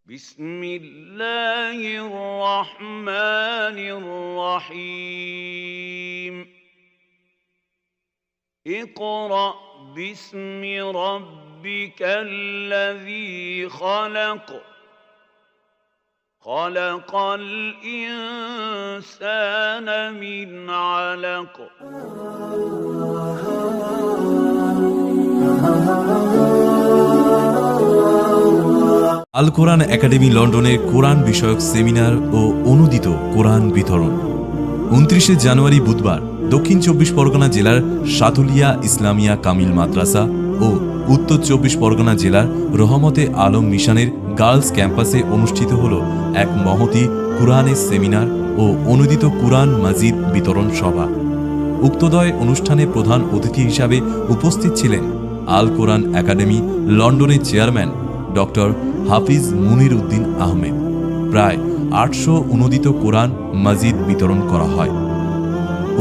بسم الله الرحمن الرحيم اقرأ باسم ربك الذي خلق خلق الإنسان من علق আল কোরআন academy লন্ডনের কোরআন বিষয়ক seminar ও অনুদিত কোরআন বিতরণ ২৯ জানুয়ারি বুধবার দক্ষিণ ২৪ পরগনা জেলার সাতুলিয়া ইসলামিয়া কামিল মাদ্রাসা ও উত্তর ২৪ পরগনা জেলার রহমতে আলম মিশনের গার্লস ক্যাম্পাসে অনুষ্ঠিত হল এক মহতী কুরআনের সেমিনার ও অনুদিত কুরআন মাজিদ বিতরণ সভা। উক্তদয় অনুষ্ঠানে প্রধান অতিথি হিসাবে উপস্থিত ছিলেন আল কোরআন একাডেমি লন্ডনের চেয়ারম্যান ডক্টর হাফিজ মুনির উদ্দিন আহমেদ। প্রায় ৮০০ অনুদিত কোরআন মাজিদ বিতরণ করা হয়।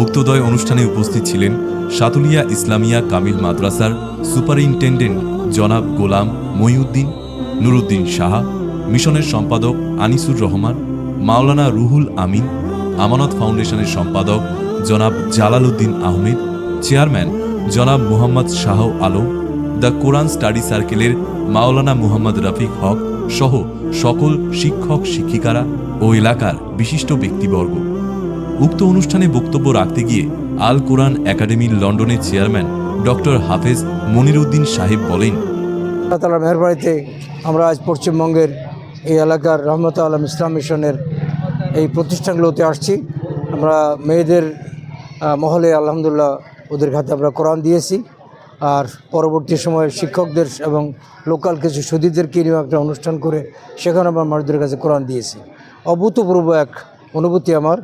উক্তদয় অনুষ্ঠানে উপস্থিত ছিলেন সাতুলিয়া ইসলামিয়া কামিল মাদ্রাসার সুপারিনটেন্ডেন্ট জনাব গোলাম মহিউদ্দিন নুরুদ্দিন সাহা, মিশনের সম্পাদক আনিসুর রহমান, মাওলানা রুহুল আমিন, আমানত ফাউন্ডেশনের সম্পাদক জনাব জালাল উদ্দিন আহমেদ, চেয়ারম্যান জনাব Muhammad Shah Alam, the Quran study সার্কেলের মাওলানা মুহাম্মদ রফিক হক সহ সকল শিক্ষক শিক্ষিকারা ও এলাকার বিশিষ্ট ব্যক্তিবর্গ। উক্ত অনুষ্ঠানে বক্তব্য রাখতে গিয়ে আল কোরআন একাডেমি লন্ডনের চেয়ারম্যান ডক্টর হাফেজ মনির উদ্দিন সাহেব বলেন, আল্লাহ তাআলার মেহেরবানিতে আমরা আজ পশ্চিমবঙ্গের এই এলাকার রহমতে আলম ইসলাম মিশনের এই প্রতিষ্ঠানগুলোতে আসছি। আমরা মেয়েদের মহলে আলহামদুলিল্লাহ ওদের হাতে আমরা কোরআন দিয়েছি, আর পরবর্তী সময়ে শিক্ষকদের এবং লোকাল কিছু সুধীদেরকে নিয়ে একটা অনুষ্ঠান করে সেখানে আমরা মানুষদের কাছে কোরআন দিয়েছি। অভূতপূর্ব এক অনুভূতি আমার।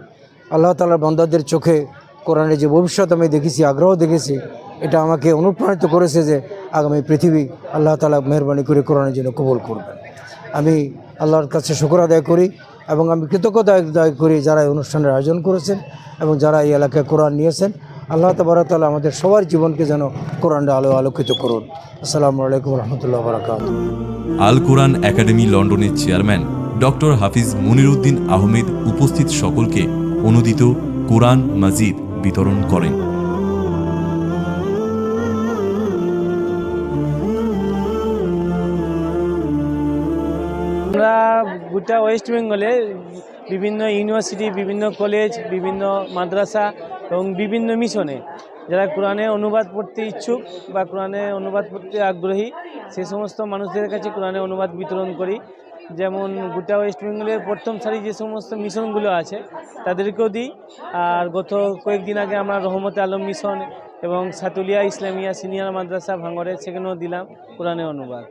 আল্লাহ তাআলার বান্দাদের চোখে কোরআনের যে ভবিষ্যৎ আমি দেখেছি, আগ্রহ দেখেছি, এটা আমাকে অনুপ্রাণিত করেছে যে আগামী পৃথিবী আল্লাহ তাআলা মেহরবানি করে কোরআনের জন্য কবুল করবেন। আমি আল্লাহর কাছে শুকর আদায় করি এবং আমি কৃতজ্ঞতা আদায় করি যারা এই অনুষ্ঠানের আয়োজন করেছেন এবং যারা এই এলাকায় কোরআন নিয়েছেন। আল্লাহ তাবারক তাআলা আমাদের সবার জীবনকে যেন কোরআনের আলো আলোকিত করুন। আসসালামু আলাইকুম রহমতুল্লাহ বারাকাতুহু। আল কোরআন একাডেমি লন্ডনের চেয়ারম্যান ডক্টর হাফিজ মনির উদ্দিন আহমেদ উপস্থিত সকলকে অনুদিত কোরআন মাজিদ বিতরণ করেন। আমরা গোটা ওয়েস্ট বেঙ্গলে বিভিন্ন ইউনিভার্সিটি, বিভিন্ন কলেজ, বিভিন্ন মাদ্রাসা এবং বিভিন্ন মিশনে যারা কোরআনে অনুবাদ পড়তে ইচ্ছুক বা কোরআনে অনুবাদ পড়তে আগ্রহী সে সমস্ত মানুষদের কাছে কোরআনে অনুবাদ বিতরণ করি। যেমন গোটা ওয়েস্ট বেঙ্গলের প্রথম সারি যে সমস্ত মিশনগুলো আছে তাদেরকেও দিই। আর গত কয়েকদিন আগে আমরা রহমতে আলম মিশন এবং সাতুলিয়া ইসলামিয়া সিনিয়র মাদ্রাসা ভাঙড়ে সেখানেও দিলাম কোরআনে অনুবাদ।